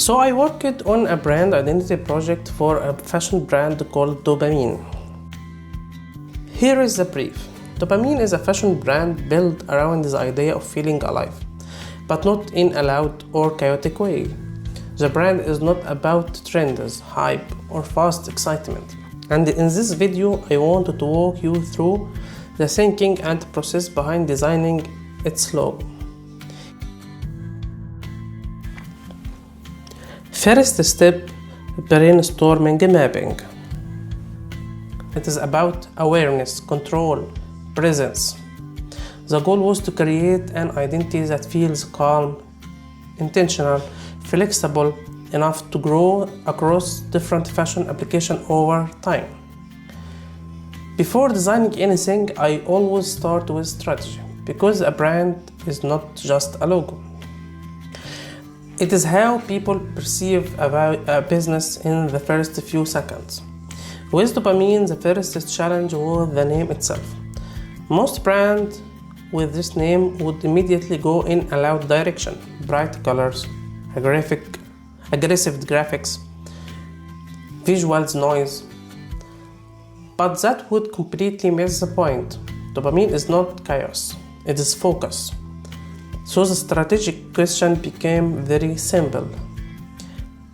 So I worked on a brand identity project for a fashion brand called Dopamine. Here is the brief. Dopamine is a fashion brand built around the idea of feeling alive, but not in a loud or chaotic way. The brand is not about trends, hype, or fast excitement. And in this video, I wanted to walk you through the thinking and process behind designing its logo. First step, brainstorming mapping. It is about awareness, control, presence. The goal was to create an identity that feels calm, intentional, flexible enough to grow across different fashion applications over time. Before designing anything, I always start with strategy, because a brand is not just a logo. It is how people perceive a business in the first few seconds. With Dopamine, the first challenge was the name itself. Most brands with this name would immediately go in a loud direction, bright colors, aggressive graphics, visuals noise. But that would completely miss the point. Dopamine is not chaos, it is focus. So the strategic question became very simple.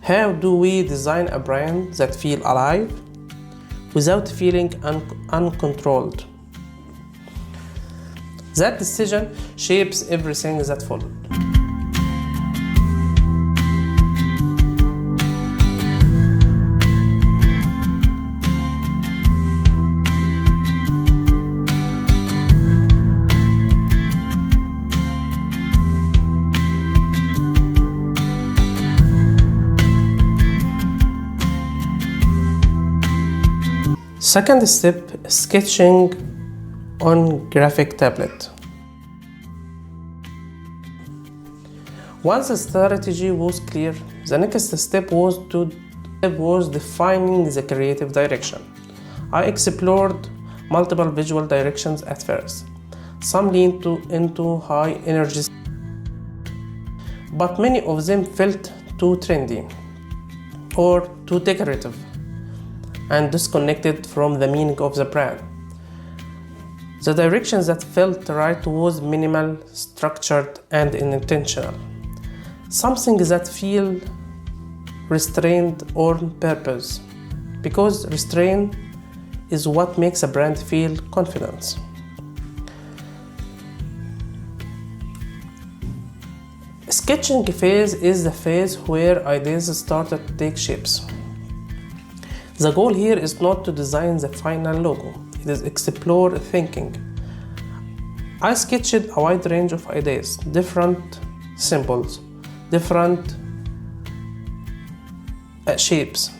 How do we design a brand that feels alive without feeling uncontrolled? That decision shapes everything that followed. Second step, sketching on graphic tablet. Once the strategy was clear, the next step was defining the creative direction. I explored multiple visual directions at first. Some leaned into high energy, but many of them felt too trendy or too decorative and disconnected from the meaning of the brand. The direction that felt right was minimal, structured, and intentional. Something that feels restrained or purpose, because restraint is what makes a brand feel confidence. Sketching phase is the phase where ideas start to take shapes. The goal here is not to design the final logo, it is explore thinking. I sketched a wide range of ideas, different symbols, different shapes.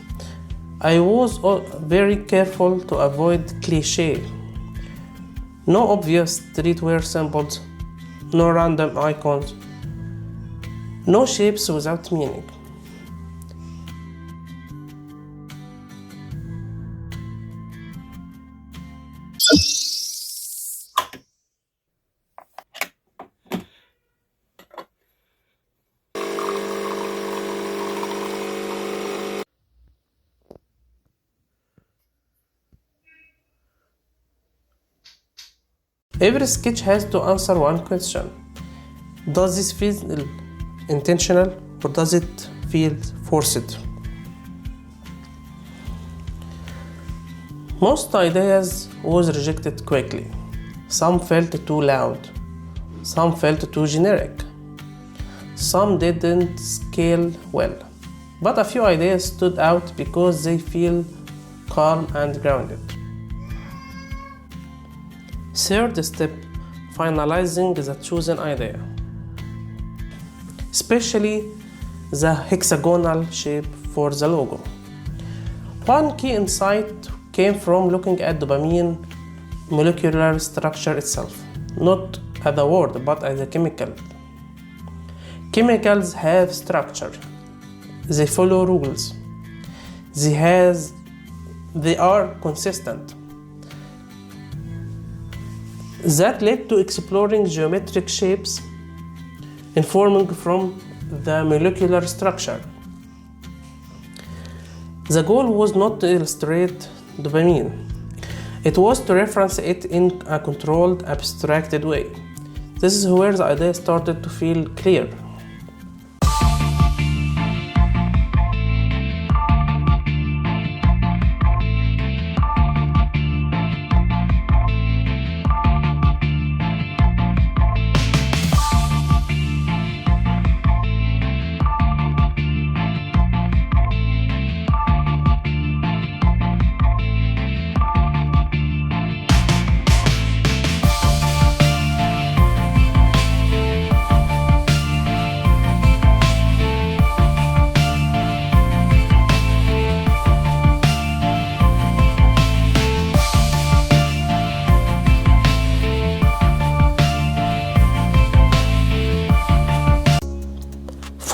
I was very careful to avoid cliché. No obvious streetwear symbols, no random icons, no shapes without meaning. Every sketch has to answer one question. Does this feel intentional or does it feel forced? Most ideas was rejected quickly. Some felt too loud. Some felt too generic. Some didn't scale well. But a few ideas stood out because they feel calm and grounded. Third step, finalizing the chosen idea, especially the hexagonal shape for the logo. One key insight came from looking at dopamine molecular structure itself, not as a word but as a chemical. Chemicals have structure, they follow rules, they are consistent. That led to exploring geometric shapes informing from the molecular structure. The goal was not to illustrate dopamine. It was to reference it in a controlled, abstracted way. This is where the idea started to feel clear.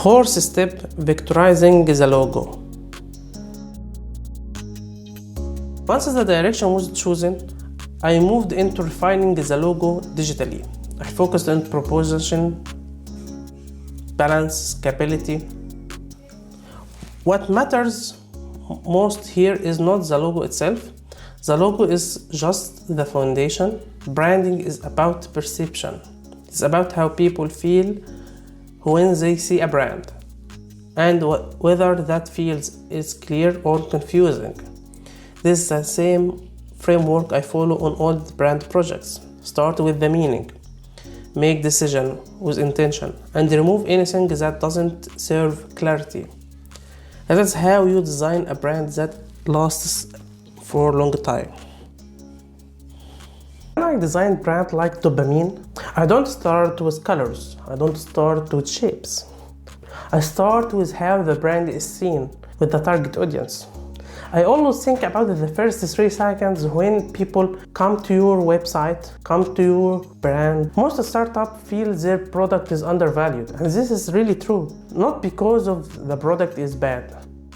Fourth step, vectorizing the logo. Once the direction was chosen, I moved into refining the logo digitally. I focused on proposition, balance, scalability. What matters most here is not the logo itself. The logo is just the foundation. Branding is about perception. It's about how people feel when they see a brand, and whether that feels is clear or confusing. This is the same framework I follow on all the brand projects. Start with the meaning, make decision with intention, and remove anything that doesn't serve clarity. And that's how you design a brand that lasts for a long time. When I design brand like Dopamine, I don't start with colors, I don't start with shapes. I start with how the brand is seen with the target audience. I always think about the first 3 seconds when people come to your website, come to your brand. Most startups feel their product is undervalued, and this is really true. Not because of the product is bad,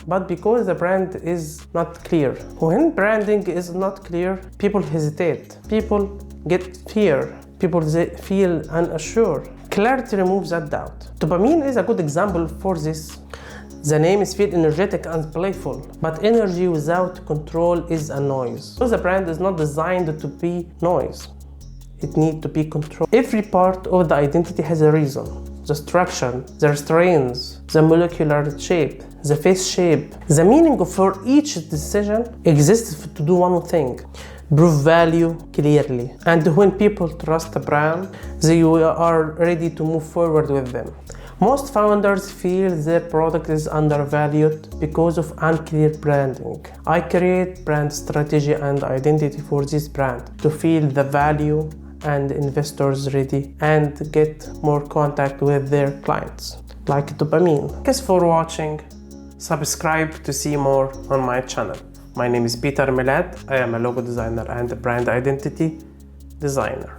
but because the brand is not clear. When branding is not clear, people hesitate, people get fear, people feel unsure. Clarity removes that doubt. Dopamine is a good example for this. The names feel energetic and playful, but energy without control is a noise. So the brand is not designed to be noise. It needs to be controlled. Every part of the identity has a reason. The structure, the restraints, the molecular shape, the face shape. The meaning for each decision exists to do one thing: prove value clearly. And when people trust a brand, they are ready to move forward with them. Most founders feel their product is undervalued because of unclear branding. I create brand strategy and identity for this brand to feel the value and investors ready and get more contact with their clients, like Dopamine. Thanks for watching. Subscribe to see more on my channel. My name is Peter Milad. I am a logo designer and brand identity designer.